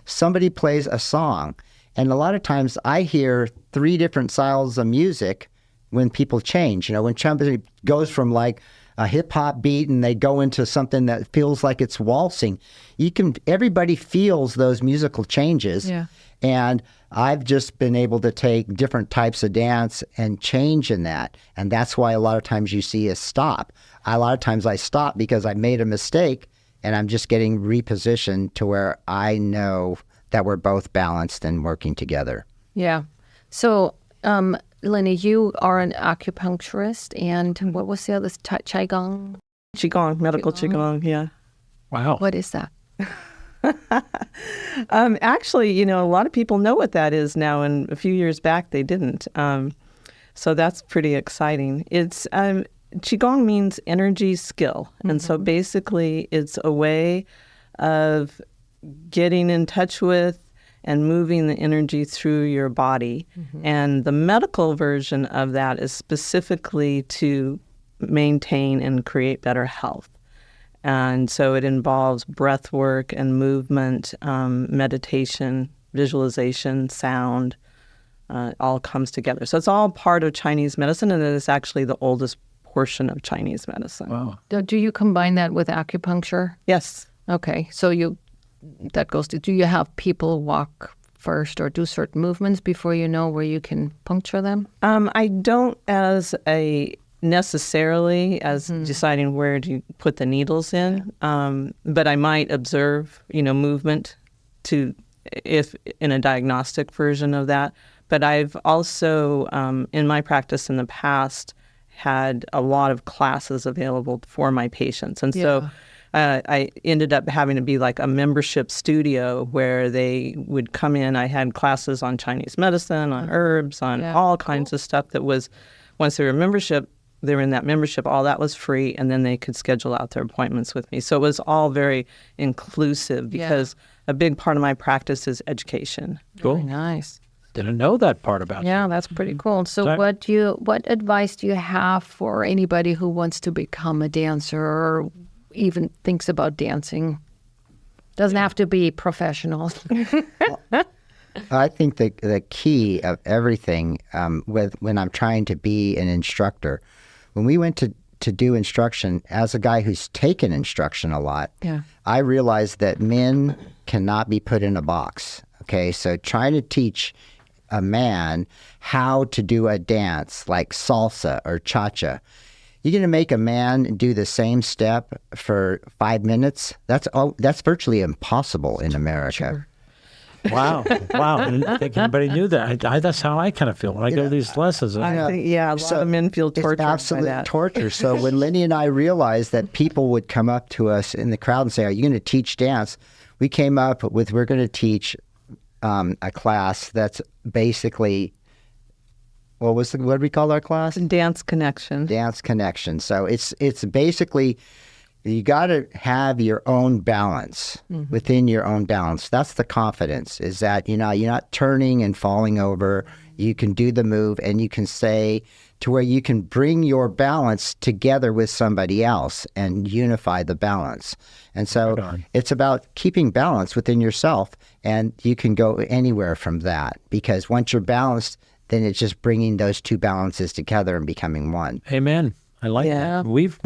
somebody plays a song, and a lot of times I hear 3 different styles of music when people change. When somebody goes from like a hip hop beat and they go into something that feels like it's waltzing, everybody feels those musical changes. Yeah. And I've just been able to take different types of dance and change in that. And that's why a lot of times you see us stop. A lot of times I stop because I made a mistake and I'm just getting repositioned to where I know that we're both balanced and working together. Yeah. So, Linnie, you are an acupuncturist, and what was the other? Qigong? Qigong, medical Qigong, yeah. Wow. What is that? Actually, a lot of people know what that is now, and a few years back they didn't. So that's pretty exciting. It's Qigong means energy skill, and so basically it's a way of getting in touch with and moving the energy through your body. And the medical version of that is specifically to maintain and create better health. And so it involves breath work and movement, meditation, visualization, sound, all comes together. So it's all part of Chinese medicine, and it is actually the oldest portion of Chinese medicine. Wow. Do you combine that with acupuncture? Yes. Okay. So do you have people walk first or do certain movements before you know where you can puncture them? I don't necessarily as deciding where to put the needles in, but I might observe, movement if in a diagnostic version of that. But I've also, in my practice in the past, had a lot of classes available for my patients. And so I ended up having to be like a membership studio where they would come in. I had classes on Chinese medicine, on herbs, on all kinds of stuff that was, once they were in that membership, all that was free, and then they could schedule out their appointments with me. So it was all very inclusive because a big part of my practice is education. Cool. Very nice. Didn't know that part about you. Yeah, that's pretty cool. So what advice do you have for anybody who wants to become a dancer or even thinks about dancing? Doesn't have to be professional. I think the key of everything when I'm trying to be an instructor, when we went to do instruction, as a guy who's taken instruction a lot, I realized that men cannot be put in a box. Okay, so trying to teach a man how to do a dance like salsa or cha-cha, you're going to make a man do the same step for 5 minutes? That's virtually impossible in America. Sure. Wow. I didn't think anybody knew that. That's how I kind of feel when I go to these lessons. I think, a lot of men feel tortured It's absolute by that. torture. So when Linnie and I realized that people would come up to us in the crowd and say, "Are you going to teach dance?" We came up with, we're going to teach a class that's basically, what did we call our class? Dance connection. Dance connection. So it's basically, you got to have your own balance within your own balance. That's the confidence, is that, you're not turning and falling over. You can do the move, and you can say to where you can bring your balance together with somebody else and unify the balance. And so it's about keeping balance within yourself, and you can go anywhere from that, because once you're balanced, then it's just bringing those two balances together and becoming one. Amen. I like that. We've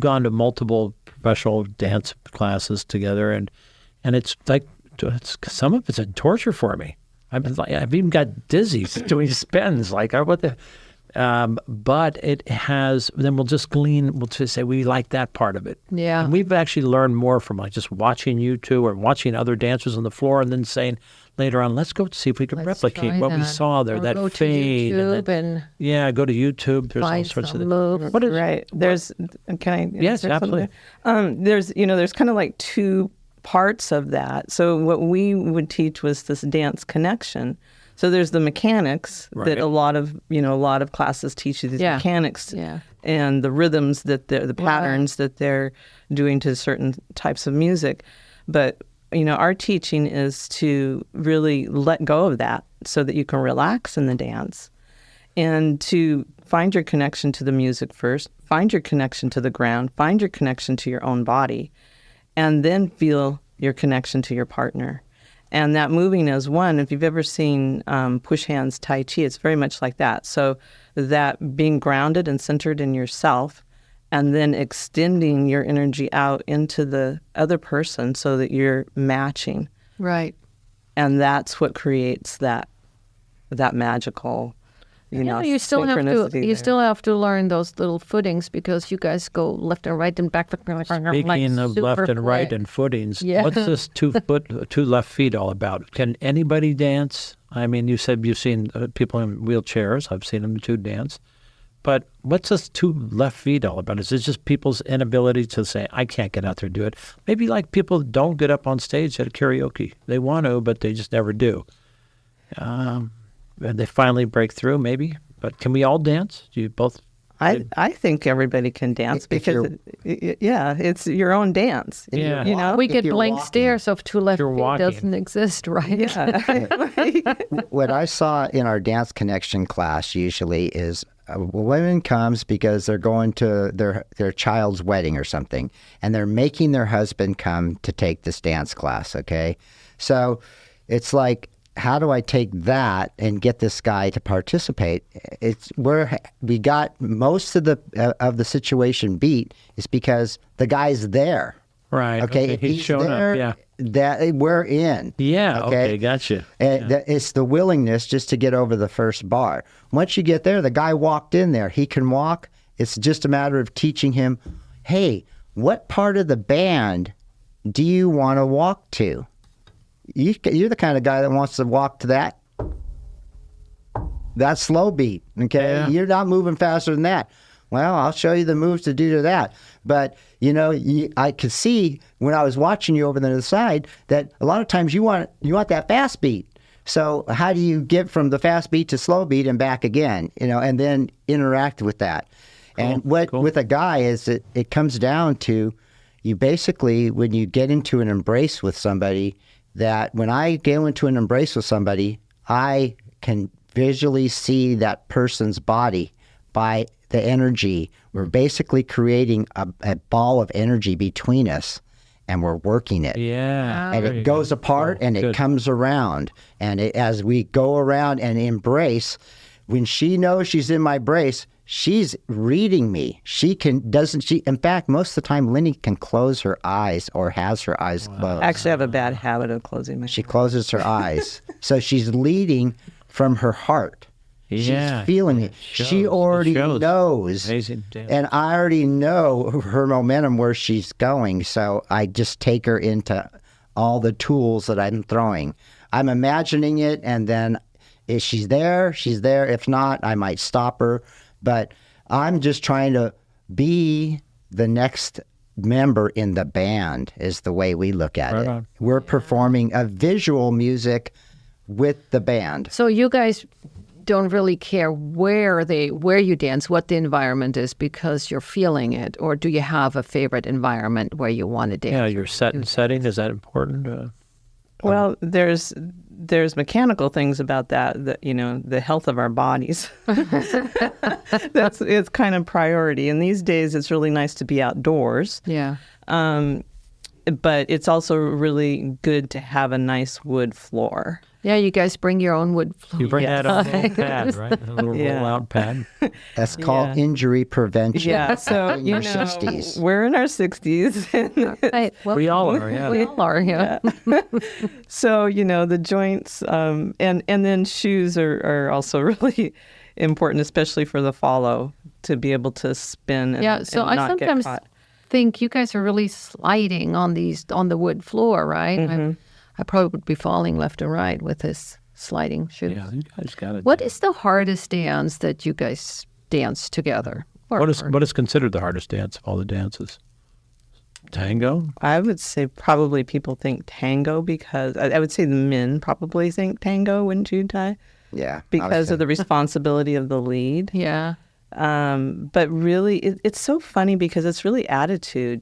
gone to multiple professional dance classes together, and it's like some of it's a torture for me. I've even got dizzy doing spins. Like, what the? But it has. Then we'll just glean. We'll just say we like that part of it. Yeah. And we've actually learned more from like just watching you two or watching other dancers on the floor, and then saying later on, let's go see if we can replicate what we saw there. Or that go fade. to YouTube and go to YouTube. There's all find sorts of some moves. What is Right. There's. Can I? Yes, insert something absolutely. there? There's kind of like two parts of that. So what we would teach was this dance connection. So there's the mechanics that a lot of classes teach you, these mechanics and the rhythms the patterns that they're doing to certain types of music. But our teaching is to really let go of that so that you can relax in the dance And to find your connection to the music first, find your connection to the ground, find your connection to your own body, and then feel your connection to your partner. And that moving as one, if you've ever seen push hands Tai Chi, it's very much like that. So that being grounded and centered in yourself, and then extending your energy out into the other person so that you're matching. Right. And that's what creates that magical, you still have to synchronicity there. still have to learn those little footings because you guys go left and right and back. Speaking of left and right and footings, Yeah. what's this two left feet all about? Can anybody dance? I mean, you said you've seen people in wheelchairs. I've seen them too dance. But what's this two left feet all about? Is it just people's inability to say, I can't get out there and do it? Maybe like people don't get up on stage at karaoke. They want to, but they just never do. And they finally break through, maybe. But can we all dance? Do you both? I think everybody can dance because, it's your own dance. Yeah. We If get you're blank walking. stares of two left You're feet walking. doesn't exist, right? Yeah. What I saw in our dance connection class usually is a woman comes because they're going to their child's wedding or something, and they're making their husband come to take this dance class, okay? So it's like, how do I take that and get this guy to participate? It's where we got most of the situation beat is because the guy's there. Right. Okay, if He's he's showing there, up. Yeah. that we're in. Yeah. Okay. Gotcha. And it's the willingness just to get over the first bar. Once you get there, the guy walked in there. He can walk. It's just a matter of teaching him, hey, what part of the band do you want to walk to? You're the kind of guy that wants to walk to that slow beat, okay? Yeah. You're not moving faster than that. Well, I'll show you the moves to do to that. But, I could see when I was watching you over to the side that a lot of times you want that fast beat. So how do you get from the fast beat to slow beat and back again, and then interact with that? And what with a guy is it comes down to you basically, when you get into an embrace with somebody, that when I go into an embrace with somebody, I can visually see that person's body by the energy. We're basically creating a ball of energy between us, and we're working it. Yeah. And There it you goes go. apart and it Good. comes around. And as we go around and embrace, when she knows she's in my brace, she's reading me. In fact, most of the time, Linnie can close her eyes or has her eyes closed. Actually, I have a bad habit of closing my She closes her eyes. So she's leading from her heart. Yeah. She's feeling it. shows. She It already shows. knows. Amazing. Yeah. And I already know her momentum, where she's going. So I just take her into all the tools that I'm throwing. I'm imagining it, and then if she's there, she's there. If not, I might stop her. But I'm just trying to be the next member in the band is the way we look at Right it. on. We're performing a visual music with the band. So you guys don't really care where you dance, what the environment is, because you're feeling it, or do you have a favorite environment where you want to dance? Yeah, your setting, is that important? Well, there's mechanical things about that, the health of our bodies. It's kind of priority. And these days, it's really nice to be outdoors. Yeah. But it's also really good to have a nice wood floor. Yeah, you guys bring your own wood floor. You bring that on a little pad, right? A little Yeah. roll-out pad. That's called injury prevention. Yeah, so In your 60s. we're in our 60s. Right. Well, We all are, yeah. we all are, yeah. So, the joints, and then shoes are also really important, especially for the follow, to be able to spin and, Yeah, so and I not sometimes get caught. think you guys are really sliding on the wood floor, right? I probably would be falling left and right with this sliding shoes. Yeah, you guys got it. What is the hardest dance that you guys dance together? What is considered the hardest dance of all the dances? Tango? I would say probably people think tango because I would say the men probably think tango, wouldn't you, Ty? Yeah. Because of the responsibility of the lead. Yeah. But really, it's so funny because it's really attitude,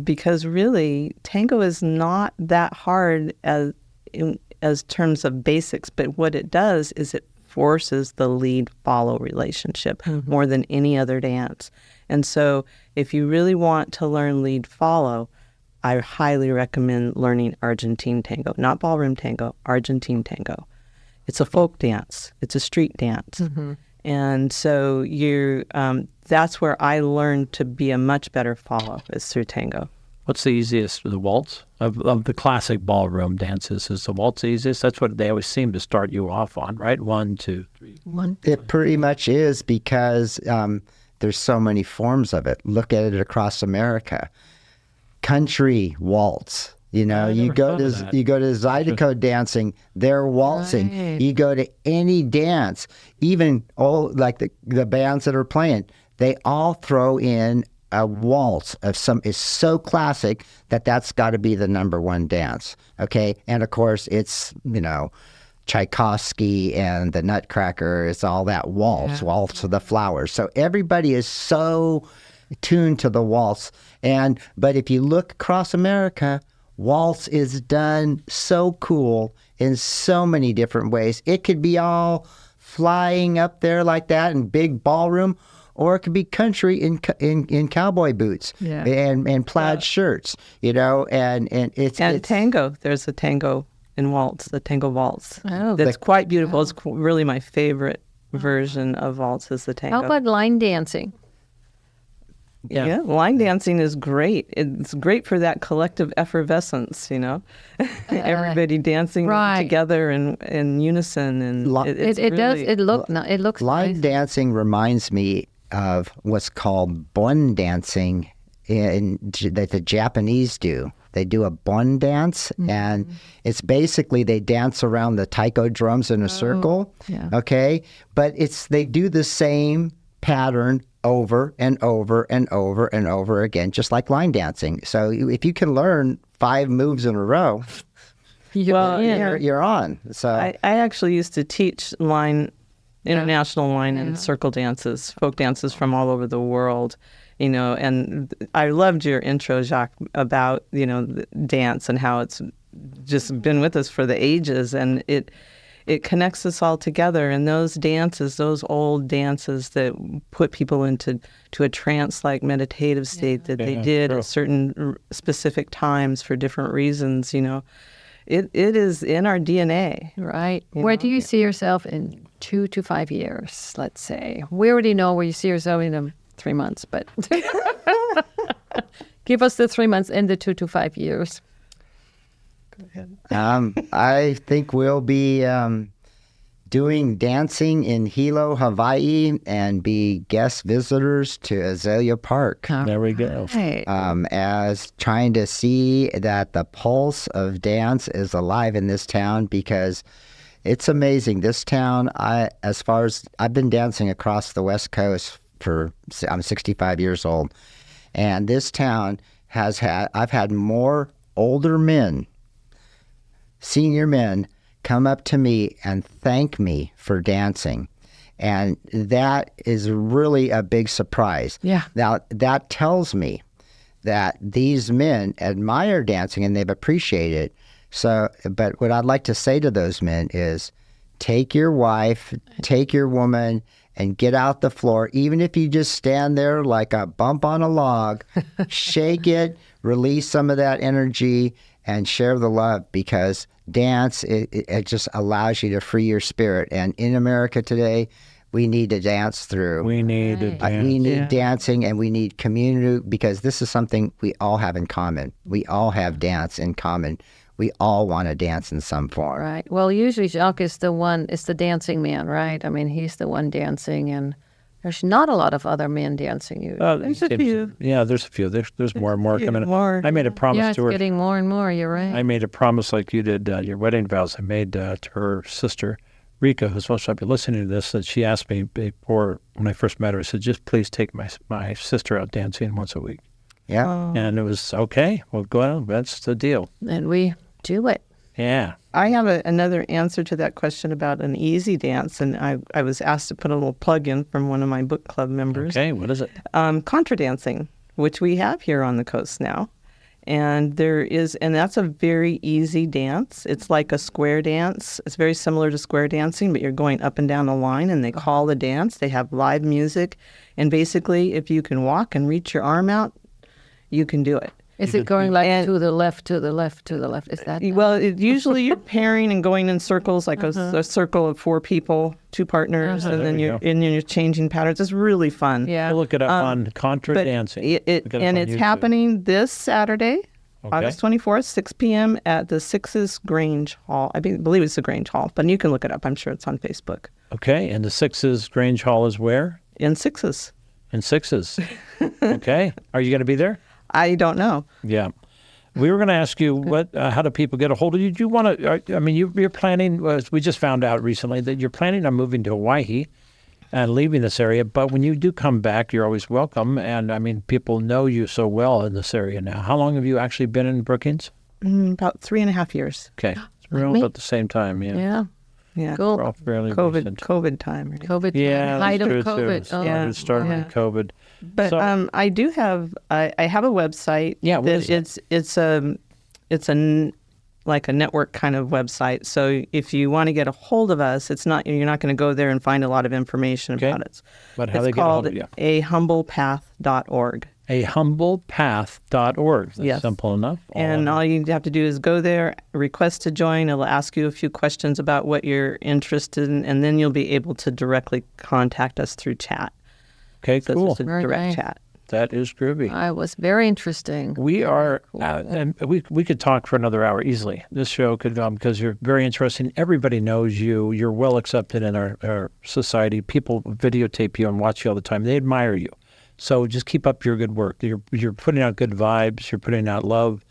because really tango is not that hard as terms of basics, but what it does is it reinforces the lead-follow relationship more than any other dance. And so if you really want to learn lead-follow, I highly recommend learning Argentine tango, not ballroom tango, Argentine tango. It's a folk dance. It's a street dance. And so that's where I learned to be a much better follow, is through tango. What's the easiest? The waltz? Of the classic ballroom dances, is the waltz the easiest? That's what they always seem to start you off on, right? 1, 2, 3. It pretty much is, because there's so many forms of it. Look at it across America. Country waltz. You know, you go to Zydeco dancing, they're waltzing. Right. You go to any dance, even like the bands that are playing, they all throw in a waltz of some. It's so classic that's got to be the number one dance. Okay, and of course it's Tchaikovsky and the Nutcracker. It's all that waltz of the flowers. So everybody is so tuned to the waltz. But if you look across America, waltz is done so cool in so many different ways. It could be all flying up there like that in big ballroom, or it could be country in cowboy boots and plaid shirts, and it's tango. There's a tango in waltz, the tango waltz. Oh. That's quite beautiful. It's really my favorite version of waltz is the tango. How about line dancing? Yeah, line dancing is great. It's great for that collective effervescence, everybody dancing together in unison, and it looks line nice. dancing reminds me of what's called bon dancing that the Japanese do. They do a bon dance, and it's basically they dance around the taiko drums in a circle. Yeah. Okay, but they do the same pattern over and over and over and over again, just like line dancing. So if you can learn 5 moves in a row, you're on. So I actually used to teach international line and circle dances, folk dances from all over the world, and I loved your intro, Jacques, about, dance and how it's just been with us for the ages, and it connects us all together. And those dances, those old dances that put people into a trance-like meditative state that they did at certain specific times for different reasons, it is in our DNA. Right. Where do you see yourself in 2 to 5 years, let's say? We already know where you see yourself in 3 months, but give us the 3 months and the 2 to 5 years. I think we'll be doing dancing in Hilo, Hawaii, and be guest visitors to Azalea Park. There we go. Right. As trying to see that the pulse of dance is alive in this town, because it's amazing. This town, I've been dancing across the West Coast I'm 65 years old, and this town I've had more older men, senior men, come up to me and thank me for dancing. And that is really a big surprise. Yeah. Now, that tells me that these men admire dancing and they've appreciated it. So, but what I'd like to say to those men is, take your wife, take your woman, and get out the floor. Even if you just stand there like a bump on a log, shake it, release some of that energy, and share the love, because dance, it just allows you to free your spirit. And in America today, we need to dance through. We need to dance. We need dancing, and we need community, because this is something we all have in common. We all have dance in common. We all want to dance in some form. Right. Well, usually Jacques is the dancing man, right? I mean, he's the one dancing, and there's not a lot of other men dancing. There's a few. Yeah, there's a few. There's more and more coming. More. I made a promise Yeah, it's to her. getting more and more. You're right. I made a promise like you did your wedding vows. I made to her sister, Rika, who's supposed to be listening to this, that she asked me before when I first met her. I said, just please take my sister out dancing once a week. Yeah. And it was okay. Well, go out. That's the deal. And we do it. Yeah. I have another answer to that question about an easy dance, and I was asked to put a little plug in from one of my book club members. Okay, what is it? Contra dancing, which we have here on the coast now. And that's a very easy dance. It's like a square dance. It's very similar to square dancing, but you're going up and down the line, and they call the dance. They have live music. And basically, if you can walk and reach your arm out, you can do it. Is it going like to the left, to the left, to the left? Is that? Well, usually you're pairing and going in circles, like a circle of 4 people, 2 partners, and then you're changing patterns. It's really fun. Yeah. I'll look it up on Contra Dancing. It's happening this Saturday, August 24th, 6 p.m. at the Sixes Grange Hall. I believe it's the Grange Hall, but you can look it up. I'm sure it's on Facebook. Okay, and the Sixes Grange Hall is where? In Sixes. In Sixes. Okay. Are you going to be there? I don't know. Yeah. We were going to ask you how do people get a hold of you? Do you want to, you're planning, we just found out recently that you're planning on moving to Hawaii and leaving this area, but when you do come back, you're always welcome. And people know you so well in this area now. How long have you actually been in Brookings? About 3.5 years. Okay. We're all about the same time, yeah. Yeah. Yeah. Cool. We're all fairly recent. COVID time. Right? COVID. Yeah, Height of that's true, COVID. too. Oh. It started with COVID. But So- I do have I have a website. Yeah, what is it? It's like a network kind of website. So if you want to get a hold of us, you're not going to go there and find a lot of information Okay. about it. But how it's they get a hold of called you? ahumblepath.org. ahumblepath.org. That's Yes. simple enough. And all you have to do is go there, request to join. It'll ask you a few questions about what you're interested in, and then you'll be able to directly contact us through chat. Okay, So cool. it's just a Very direct nice. chat. That is groovy. I was very interesting. We are, and we could talk for another hour easily. This show could go because you're very interesting. Everybody knows you. You're well accepted in our society. People videotape you and watch you all the time. They admire you. So just keep up your good work. You're putting out good vibes. You're putting out love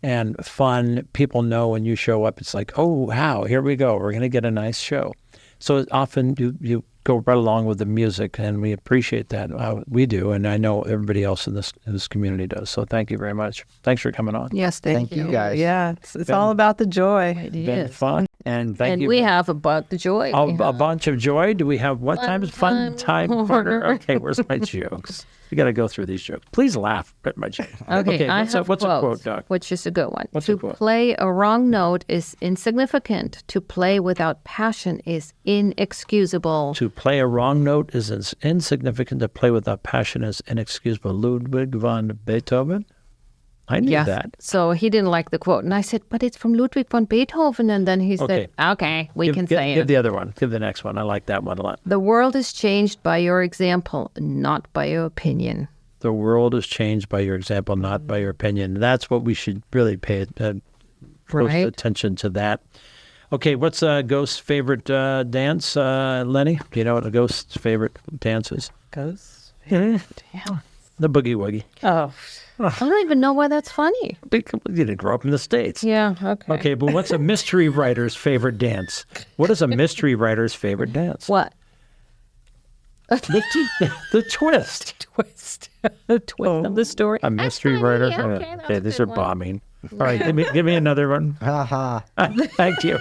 and fun. People know when you show up, it's like, oh, wow, here we go. We're going to get a nice show. So often you go right along with the music, and we appreciate that. We do, and I know everybody else in this community does. So thank you very much. Thanks for coming on. Yes, Thank you guys. Yeah, it's all about the joy. It Been is. fun, and thank And you. we have about the joy. A bunch of joy. Do we have what time is fun time corner? Okay, where's my jokes? We got to go through these jokes. Please laugh at my jokes. Okay, I what's have what's a quote, Doc? which is a good one. What's To a quote? play a wrong note is insignificant. To play without passion is inexcusable. To play a wrong note is insignificant. To play without passion is inexcusable. Ludwig van Beethoven. I knew that. So he didn't like the quote. And I said, but it's from Ludwig von Beethoven. And then he Okay. said, okay, we can say Give it. the other one. Give the next one. I like that one a lot. The world is changed by your example, not by your opinion. The world is changed by your example, not by your opinion. That's what we should really pay close Right. attention to that. Okay, what's a ghost's favorite dance, Lenny? Do you know what a ghost's favorite dance is? Goes. The boogie woogie. Oh, I don't even know why that's funny. You didn't grow up in the States. Yeah, okay. Okay, but what's a mystery writer's favorite dance? What is a mystery writer's favorite dance? What? The twist. Twist. The twist of the story. A mystery writer. Okay, these are bombing. All right, give me another one. Ha Thank you.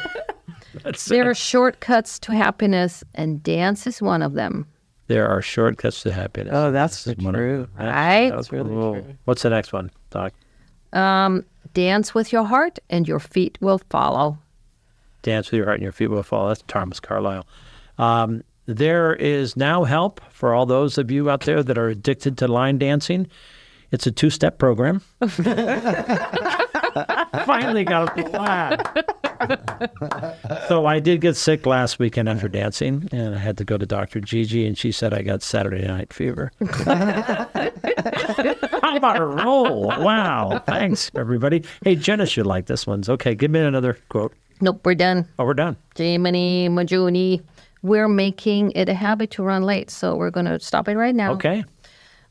That's There it. are shortcuts to happiness, and dance is one of them. There are shortcuts to happiness. oh, that's This is one of- true. Right? That's really cool. What's the next one, Doc? Dance with your heart, and your feet will follow. Dance with your heart and your feet will follow. That's Thomas Carlyle. There is now help for all those of you out there that are addicted to line dancing. It's a 2-step program. Finally got a plan. So I did get sick last weekend after dancing, and I had to go to Dr. Gigi, and she said I got Saturday night fever. How about a roll? Wow. Thanks, everybody. Hey, Jenna should like this one. Okay, give me another quote. Nope, we're done. Oh, we're done. Jiminy, Majuni. We're making it a habit to run late, so we're going to stop it right now. Okay.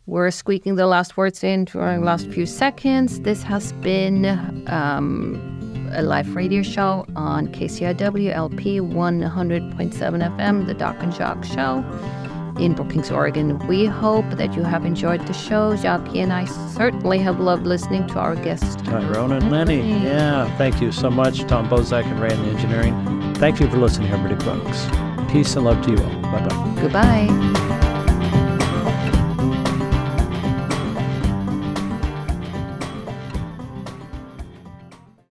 We're squeaking the last words in during the last few seconds. This has been a live radio show on KCIW LP 100.7 FM, the Doc and Jacques Show in Brookings, Oregon. We hope that you have enjoyed the show. Jacques and I certainly have loved listening to our guests. Tyrone and Linnie. Yeah, thank you so much. Tom Bozak and Ray in the engineering. Thank you for listening, everybody, folks. Peace and love to you all. Bye-bye. Goodbye.